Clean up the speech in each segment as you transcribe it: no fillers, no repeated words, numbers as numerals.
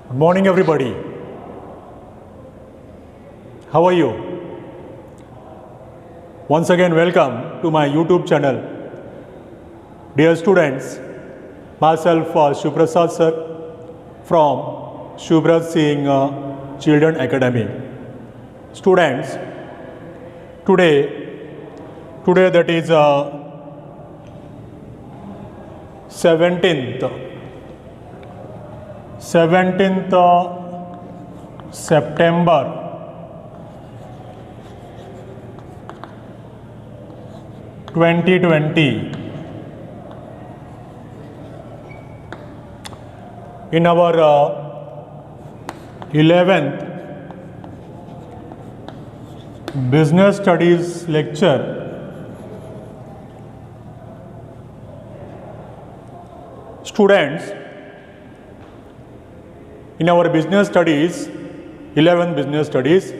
Good morning, everybody. How are you? Once again, welcome to my YouTube channel. Dear students, myself Shivprasad sir from Shubhraj Singh Children Academy. Students, today that is 17th September 2020. In our 11th business studies lecture, students, in our business studies, 11th business studies,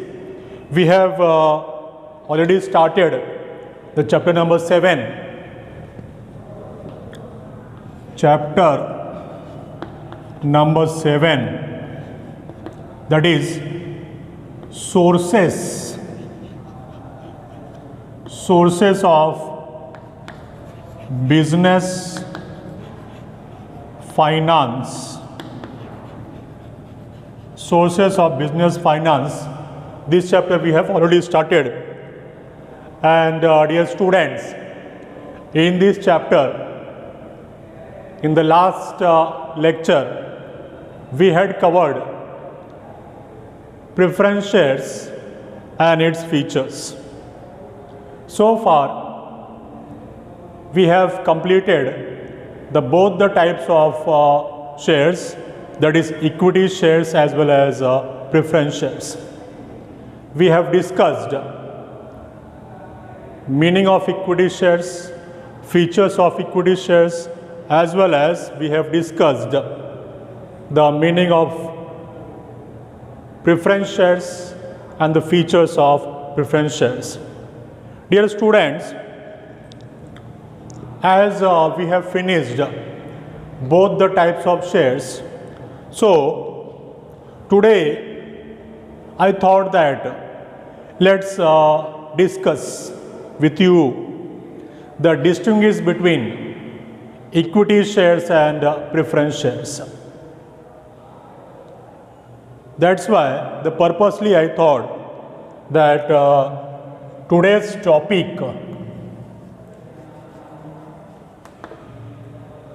we have already started the chapter number 7. Chapter number 7, that is sources of business finance. Sources of business finance. This chapter we have already started. And dear students, in this chapter, in the last lecture, we had covered preference shares and its features. So far, we have completed both the types of shares, that is equity shares as well as preference shares. We have discussed meaning of equity shares, features of equity shares, as well as we have discussed the meaning of preference shares and the features of preference shares. Dear students, as we have finished both the types of shares, so today I thought that let's discuss with you the distinguish between equity shares and preference shares. That's why purposely I thought that today's topic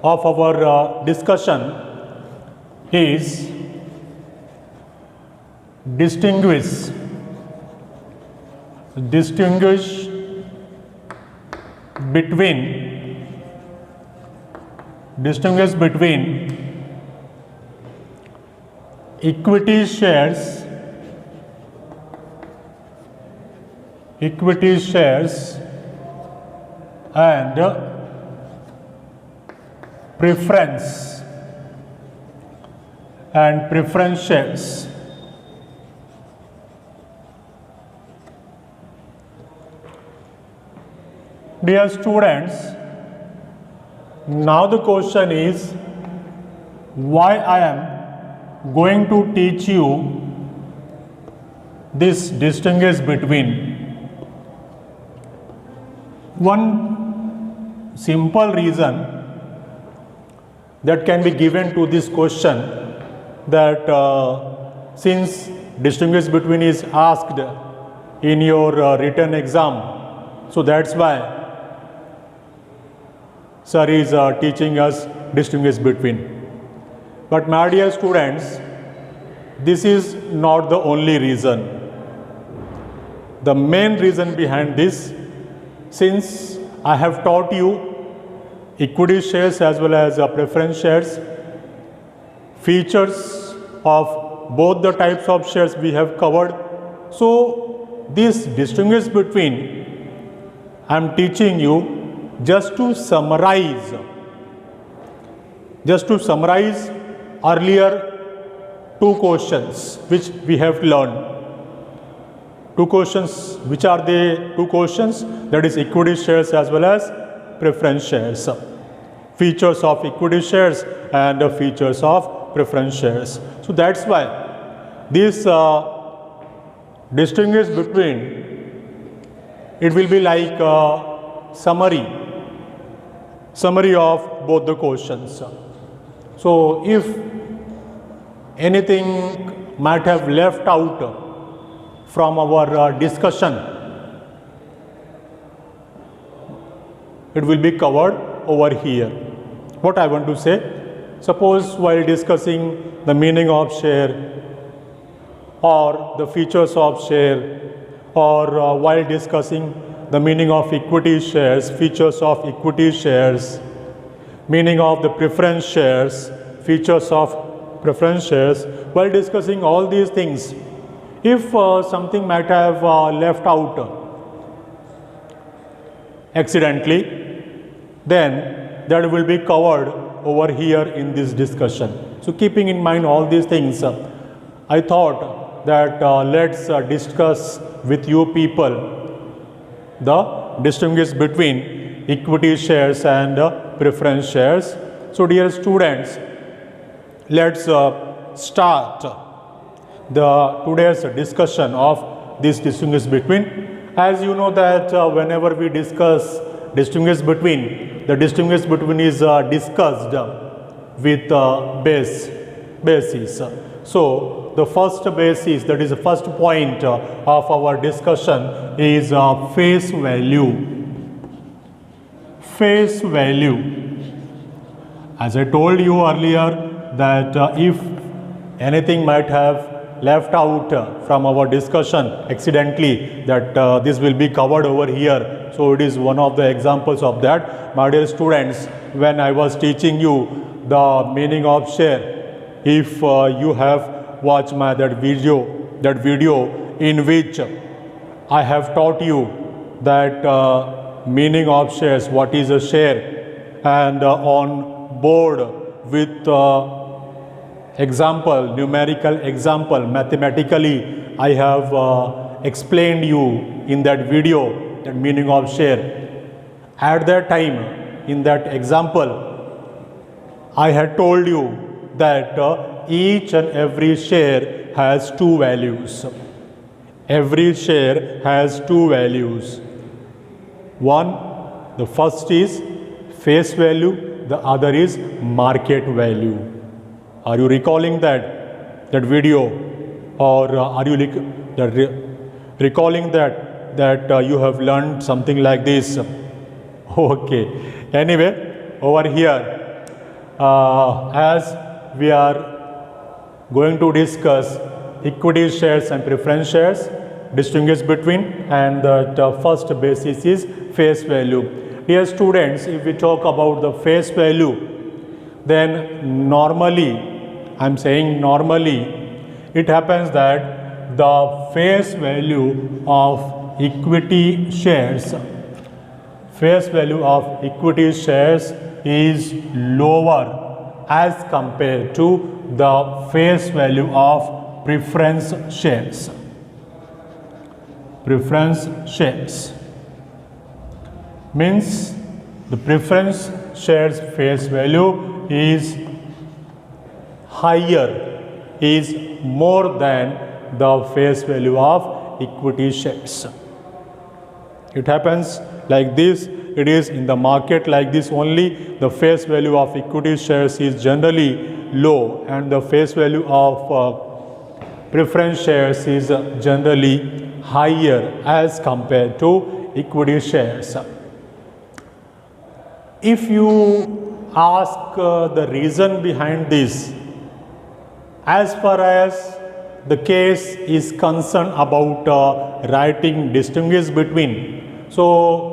of our discussion is distinguish between equity shares and preference shares. Dear students, now the question is why I am going to teach you this distinguish between. One simple reason that can be given to this question, that since distinguish between is asked in your written exam, so that's why sir is teaching us distinguish between. But my dear students, this is not the only reason. The main reason behind this, since I have taught you equity shares as well as preference shares, features of both the types of shares we have covered. So this distinguish between I am teaching you just to summarize earlier two questions which we have learned. Two questions, which are the two questions? That is equity shares as well as preference shares. Features of equity shares and features of preference shares. So that's why this distinguish between, it will be like summary of both the questions. So if anything might have left out from our discussion, it will be covered over here. What I want to say, suppose while discussing the meaning of share or the features of share, or while discussing the meaning of equity shares, features of equity shares, meaning of the preference shares, features of preference shares, while discussing all these things, if something might have left out accidentally, then that will be covered over here in this discussion. So keeping in mind all these things, I thought that let's discuss with you people the distinguish between equity shares and preference shares. So dear students, let's start the today's discussion of this distinguish between. As you know that whenever we discuss distinguish between, the distinguish between is discussed with basis. So the first basis, that is the first point of our discussion, is face value. Face value. As I told you earlier that if anything might have left out from our discussion accidentally, that this will be covered over here. So it is one of the examples of that. My dear students, when I was teaching you the meaning of share, if you have watched that video in which I have taught you that meaning of shares, what is a share, and on board with example, numerical example, mathematically, I have explained you in that video the meaning of share. At that time, in that example, I had told you that each and every share has two values. Every share has two values. One, the first is face value, the other is market value. Are you recalling that video, or are you recalling that you have learned something like this? Okay. Anyway, over here, as we are going to discuss equity shares and preference shares, distinguish between, and the first basis is face value. Dear students, if we talk about the face value, then normally, I am saying normally, it happens that the face value of equity shares, is lower as compared to the face value of preference shares. Preference shares means the preference shares face value is higher, is more than the face value of equity shares. It happens like this. It is in the market like this only. The face value of equity shares is generally low, and the face value of preference shares is generally higher as compared to equity shares. If you ask the reason behind this, as far as the case is concerned about writing distinguish between, so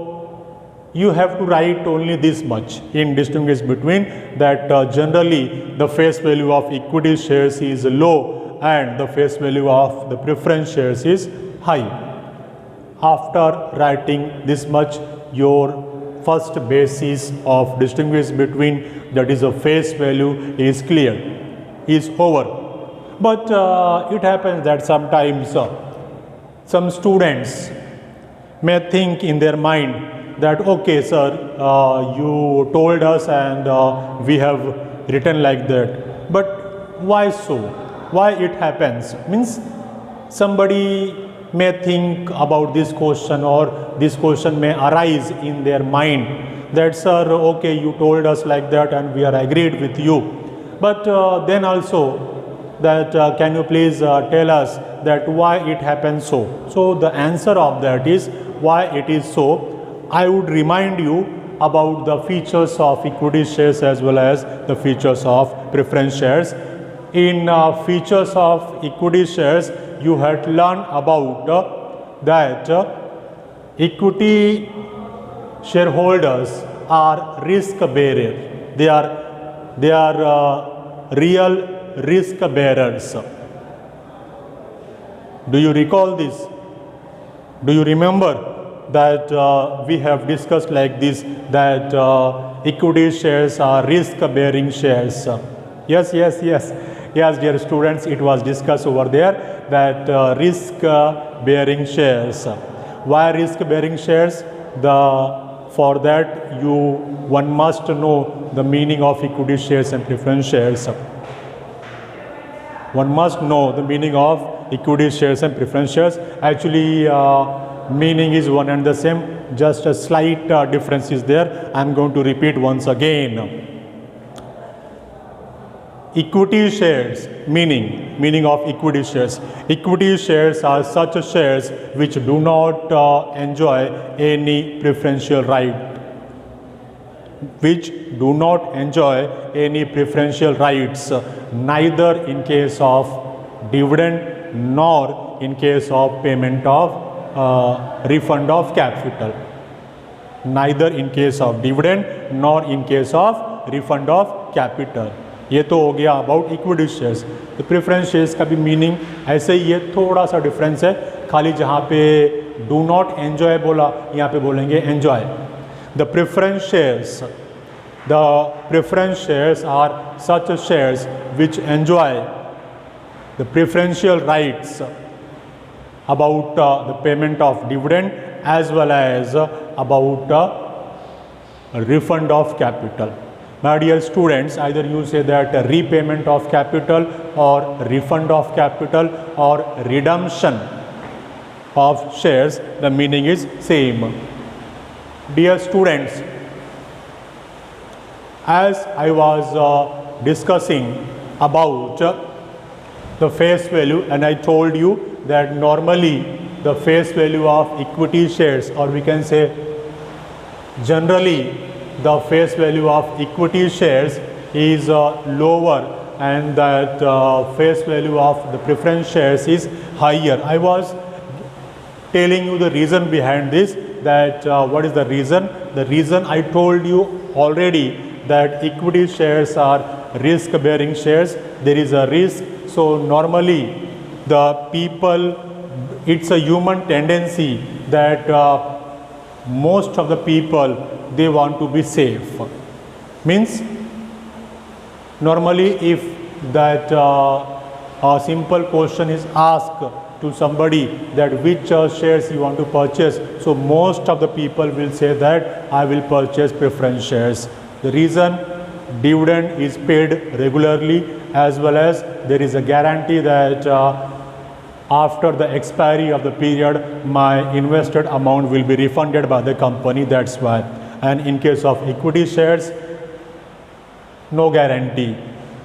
you have to write only this much in distinguish between, that generally the face value of equity shares is low and the face value of the preference shares is high. After writing this much, your first basis of distinguish between, that is a face value, is clear, is over. But it happens that sometimes some students may think in their mind that, okay sir, you told us and we have written like that, but why so? Why it happens? Means somebody may think about this question, or this question may arise in their mind that, sir, okay, you told us like that and we are agreed with you, but then also that can you please tell us that why it happens so? So the answer of that is why it is so. I would remind you about the features of equity shares as well as the features of preference shares. In features of equity shares, you had learned about that equity shareholders are risk bearer. They are real risk bearers. Do you recall this? Do you remember that we have discussed like this, that equity shares are risk bearing shares? Yes, dear students, it was discussed over there that risk bearing shares. Why risk bearing shares? For that one must know the meaning of equity shares and preference shares. One must know the meaning of equity shares and preference shares. Actually, meaning is one and the same, just a slight difference is there. I am going to repeat once again. Equity shares, meaning of equity shares. Equity shares are such shares which do not enjoy any preferential right. Which do not enjoy any preferential rights, neither in case of dividend nor in case of payment of refund of capital. Neither in case of dividend nor in case of refund of capital. ये तो हो गया about equity shares. तो preference shares का भी meaning ऐसे ही है, थोड़ा सा डिफरेंस है. खाली जहाँ पे डू नॉट एंजॉय बोला, यहाँ पे बोलेंगे enjoy. The preference shares are such shares which enjoy the preferential rights about the payment of dividend as well as about refund of capital. My dear students, either you say that repayment of capital or refund of capital or redemption of shares, the meaning is same. Dear students, as I was discussing about the face value, and I told you that normally the face value of equity shares, or we can say generally the face value of equity shares is lower, and that face value of the preference shares is higher. I was telling you the reason behind this, that what is the reason? The reason I told you already, that equity shares are risk bearing shares. There is a risk, so normally the people, it's a human tendency that most of the people, they want to be safe. Means normally if that a simple question is asked to somebody that which shares you want to purchase, so most of the people will say that I will purchase preference shares. The reason, dividend is paid regularly, as well as there is a guarantee that after the expiry of the period my invested amount will be refunded by the company. That's why. And in case of equity shares, no guarantee,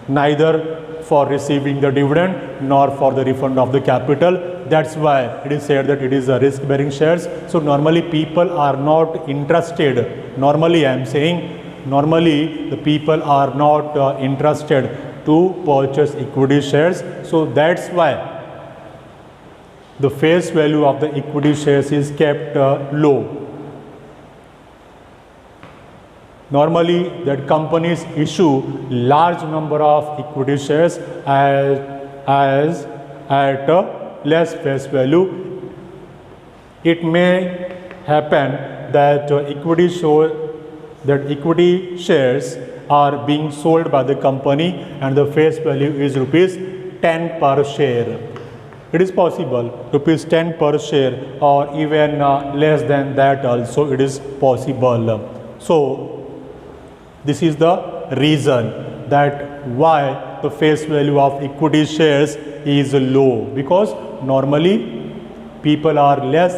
neither for receiving the dividend nor for the refund of the capital. That's why it is said that it is a risk bearing shares. So normally people are not interested, normally I am saying, normally the people are not interested to purchase equity shares. So that's why the face value of the equity shares is kept low. Normally that companies issue large number of equity shares as at less face value. It may happen that equity shares are being sold by the company and the face value is rupees 10 per share. It is possible rupees 10 per share, or even less than that also it is possible. So this is the reason that why the face value of equity shares is low, because normally people are less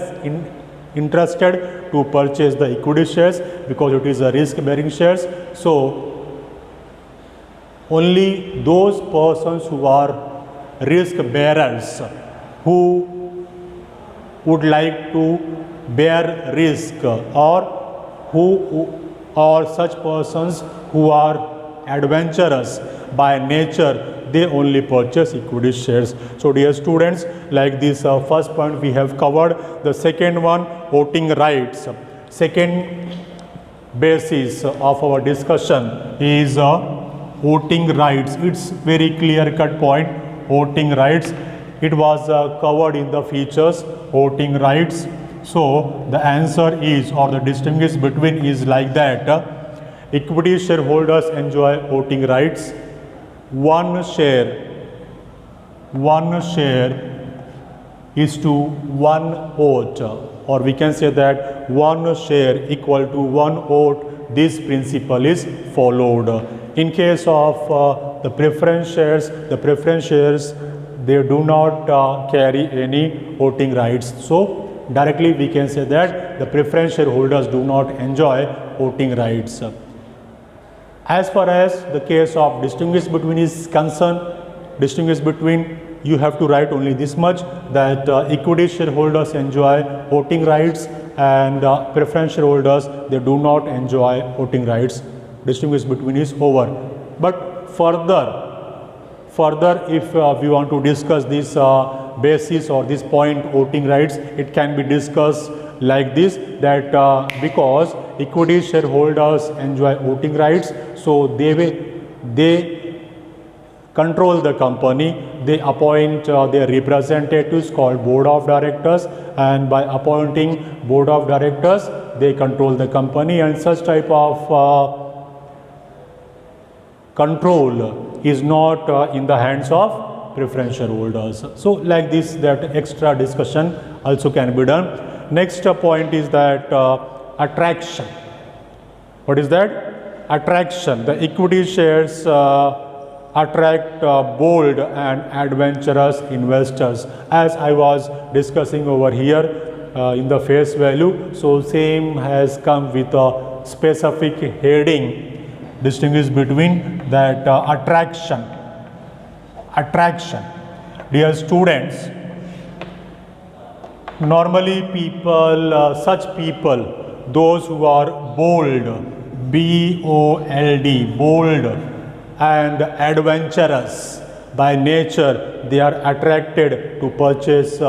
interested to purchase the equity shares because it is a risk bearing shares. So only those persons who are risk bearers, who would like to bear risk, or such persons who are adventurous by nature, they only purchase equity shares. So dear students, like this first point we have covered. The second one, voting rights. Second basis of our discussion is voting rights. It's very clear cut point, voting rights. It was covered in the features, voting rights. So the answer is, or the distinguish between is like that. Equity shareholders enjoy voting rights. One share is to one vote, or we can say that one share equal to one vote. This principle is followed. In case of the preference shares, they do not carry any voting rights. So directly we can say that the preference shareholders do not enjoy voting rights. As far as the case of distinguish between is concerned, distinguish between, you have to write only this much, that equity shareholders enjoy voting rights and preference shareholders, they do not enjoy voting rights. Distinguish between is over. But further if we want to discuss this basis or this point, voting rights, it can be discussed like this, that because equity shareholders enjoy voting rights, so they control the company, they appoint their representatives called board of directors, and by appointing board of directors they control the company, and such type of control is not in the hands of preference shareholders. So like this, that extra discussion also can be done. Next point is that attraction. What is that? Attraction. The equity shares attract bold and adventurous investors, as I was discussing over here in the face value. So same has come with a specific heading, distinguish between that attraction. Dear students, normally people, such people, those who are bold, B-O-L-D, bold and adventurous by nature, they are attracted to purchase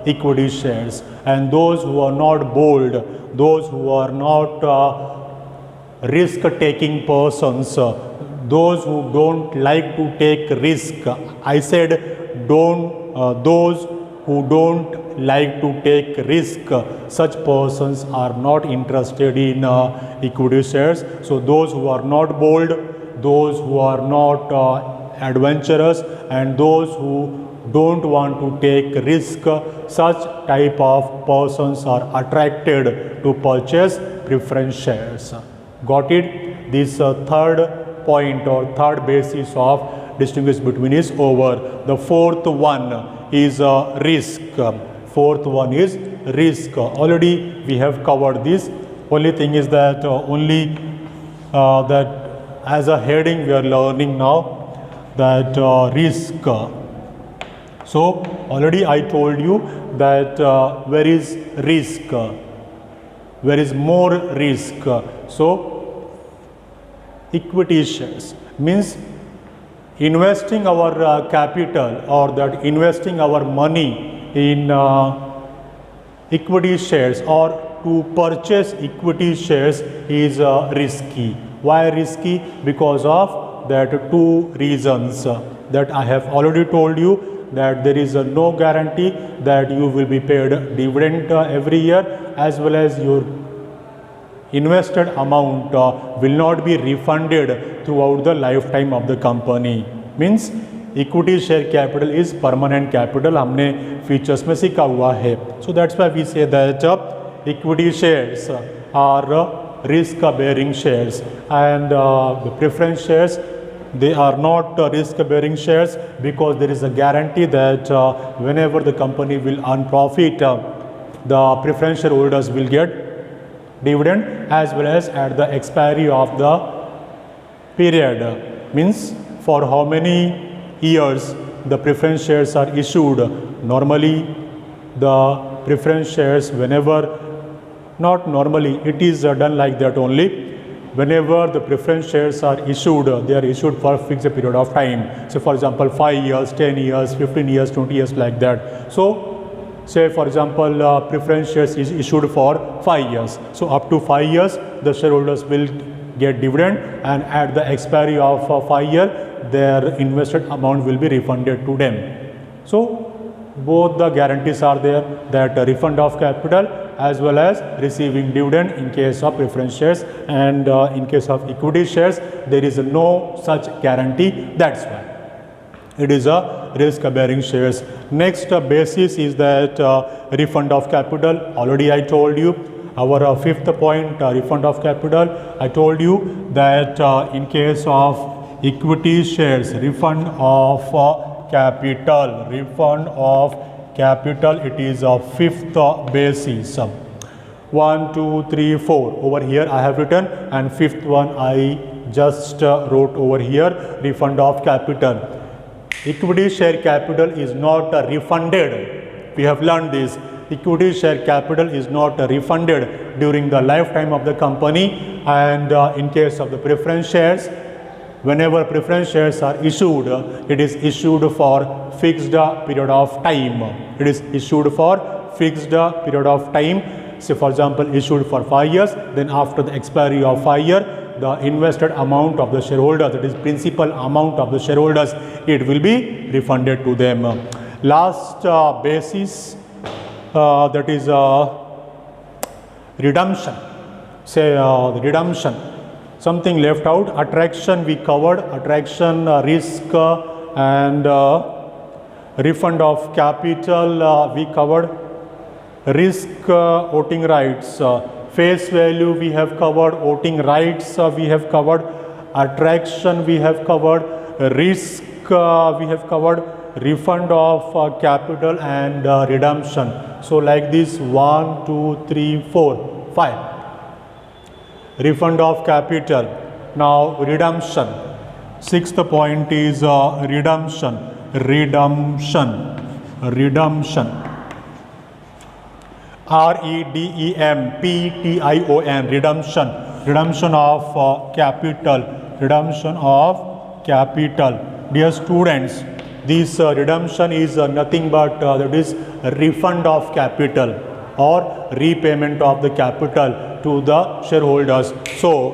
equity shares. And those who are not bold, those who are not risk-taking persons, those who don't like to take risk, I said those who don't like to take risk, such persons are not interested in equity shares. So those who are not bold, those who are not adventurous, and those who don't want to take risk, such type of persons are attracted to purchase preference shares. Got it? This third point or third basis of distinguish between is over. The fourth one is risk. Fourth one is risk. Already we have covered this. Only thing is that that as a heading we are learning now that risk. So already I told you that where is risk, where is more risk. So equity shares means investing our capital, or that investing our money in equity shares or to purchase equity shares is risky. Why risky? Because of that two reasons that I have already told you, that there is no guarantee that you will be paid dividend every year, as well as your invested amount will not be refunded throughout the lifetime of the company. Means equity share capital is permanent capital, हमने features में सीखा हुआ है. So that's why we say that equity shares are risk bearing shares, and the preference shares, they are not risk-bearing shares because there is a guarantee that whenever the company will earn profit, the preference shareholders will get dividend as well as at the expiry of the period. Means for how many years the preference shares are issued. Normally the preference shares, whenever, not normally, it is done like that only. Whenever the preference shares are issued, they are issued for a fixed period of time. So for example 5 years, 10 years, 15 years, 20 years, like that. So say for example preference shares is issued for 5 years. So up to 5 years the shareholders will get dividend, and at the expiry of 5 years their invested amount will be refunded to them. So both the guarantees are there, that refund of capital as well as receiving dividend in case of preference shares, and in case of equity shares there is no such guarantee. That's why it is a risk bearing shares. Next basis is that refund of capital. Already I told you our fifth point, refund of capital. I told you that in case of equity shares, refund of capital, it is a fifth basis. 1, 2, 3, 4 over here I have written, and fifth one I just wrote over here, refund of capital. Equity share capital is not refunded. We have learned this. Equity share capital is not refunded during the lifetime of the company, and in case of the preference shares, whenever preference shares are issued, it is issued for fixed period of time. It is issued for fixed period of time. Say for example issued for 5 years, then after the expiry of 5 years, the invested amount of the shareholders, that is principal amount of the shareholders, it will be refunded to them. Last basis, that is redemption. Say redemption, something left out. Attraction we covered, attraction, risk, and refund of capital we covered. Risk, voting rights, face value we have covered, voting rights we have covered, attraction we have covered, risk we have covered, refund of capital, and redemption. So like this, 1, 2, 3, 4, 5. Refund of capital. Now redemption. Sixth point is redemption. REDEMPTION, redemption of capital, Dear students, this redemption is nothing but that is refund of capital or repayment of the capital to the shareholders. So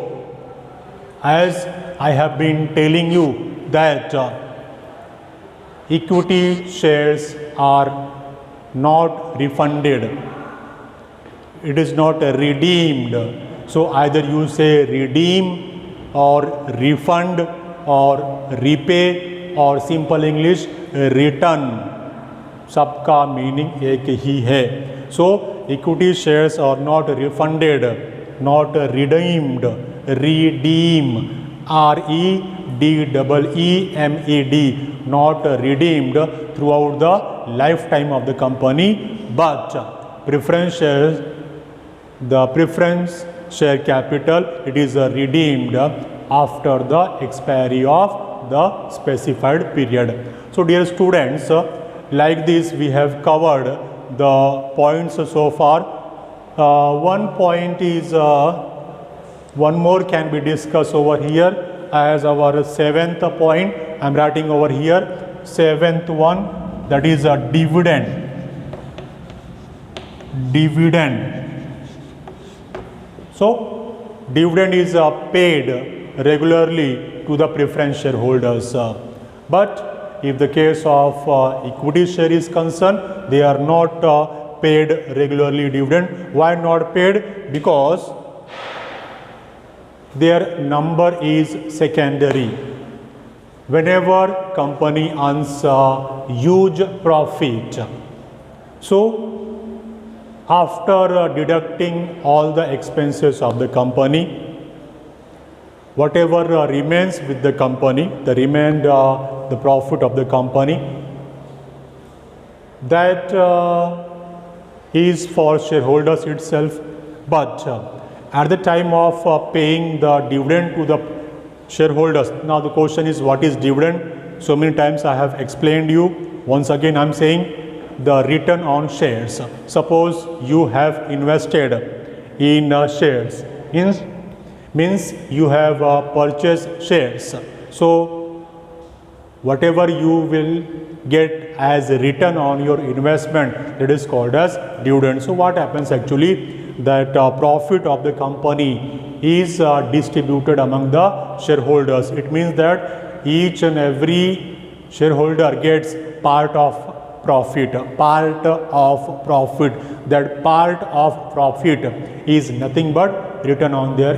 as I have been telling you that equity shares are not refunded, it is not redeemed. So either you say redeem or refund or repay or simple English return. सबका meaning एक ही है. So equity shares are not refunded, not redeemed. Redeem, REDEEMED, not redeemed throughout the lifetime of the company, but preference shares, the preference share capital, it is redeemed after the expiry of the specified period. So dear students, like this we have covered the points so far. One point is, one more can be discussed over here as our seventh point. I am writing over here, seventh one, that is a dividend. So dividend is paid regularly to the preference shareholders. But if the case of equity share is concerned, they are not paid regularly dividend. Why not paid? Because their number is secondary. Whenever company earns huge profit, so after deducting all the expenses of the company, whatever remains with the company, the profit of the company, that is for shareholders itself. But at the time of paying the dividend to the shareholders, now the question is, what is dividend? So many times I have explained you. Once again I am saying, the return on shares. Suppose you have invested in shares, means you have purchased shares. So whatever you will get as a return on your investment, that is called as dividend. So what happens actually, that profit of the company is distributed among the shareholders. It means that each and every shareholder gets part of profit. That part of profit is nothing but return on their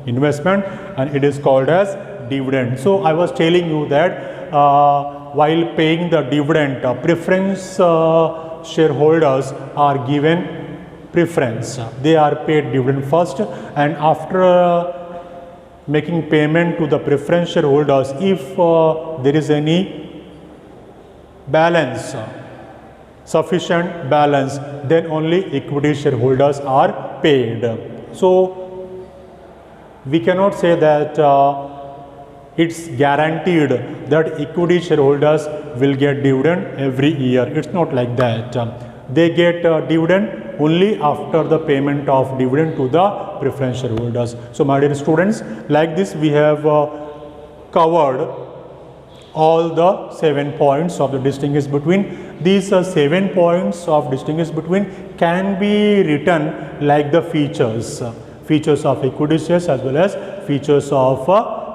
investment, and it is called as dividend. So I was telling you that while paying the dividend, preference shareholders are given preference. They are paid dividend first, and after making payment to the preference shareholders, if there is any balance, sufficient balance, then only equity shareholders are paid. So we cannot say that it's guaranteed that equity shareholders will get dividend every year. It's not like that. They get dividend only after the payment of dividend to the preference shareholders. So my dear students, like this we have covered all the 7 points of the distinguish between. These 7 points of distinguish between can be written like the features of equity shares as well as features of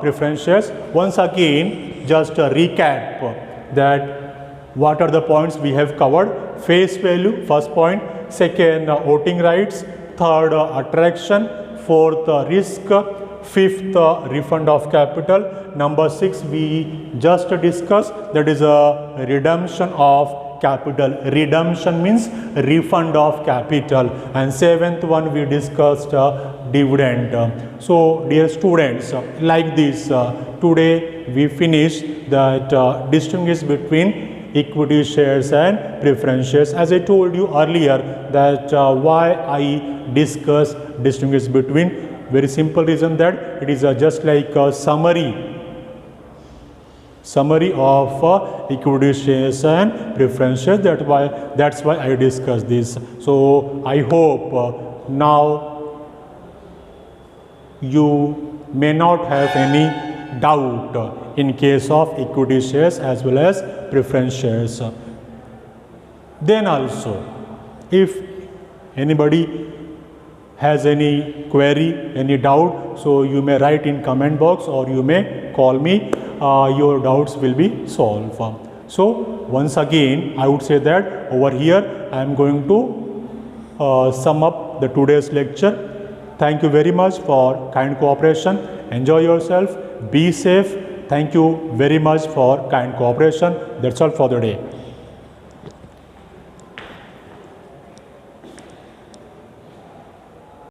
preference shares. Once again, just a recap that what are the points we have covered. Face value, first point. Second, voting rights. Third, attraction. Fourth, risk. Fifth, refund of capital. Number 6 we just discussed, that is a redemption of capital. Redemption means refund of capital. And 7th one we discussed dividend. So dear students, like this today we finished that distinguish between equity shares and preference shares. As I told you earlier that why I distinguish between, very simple reason that it is just like a summary of equity shares and preference shares. That's why I discussed this. So I hope now you may not have any doubt in case of equity shares as well as preference shares. Then also, if anybody has any query, any doubt, so you may write in comment box or you may call me. Your doubts will be solved. So once again I would say that over here I am going to sum up the today's lecture. Thank you very much for kind cooperation. Enjoy yourself. Be safe. Thank you very much for kind cooperation. That's all for the day.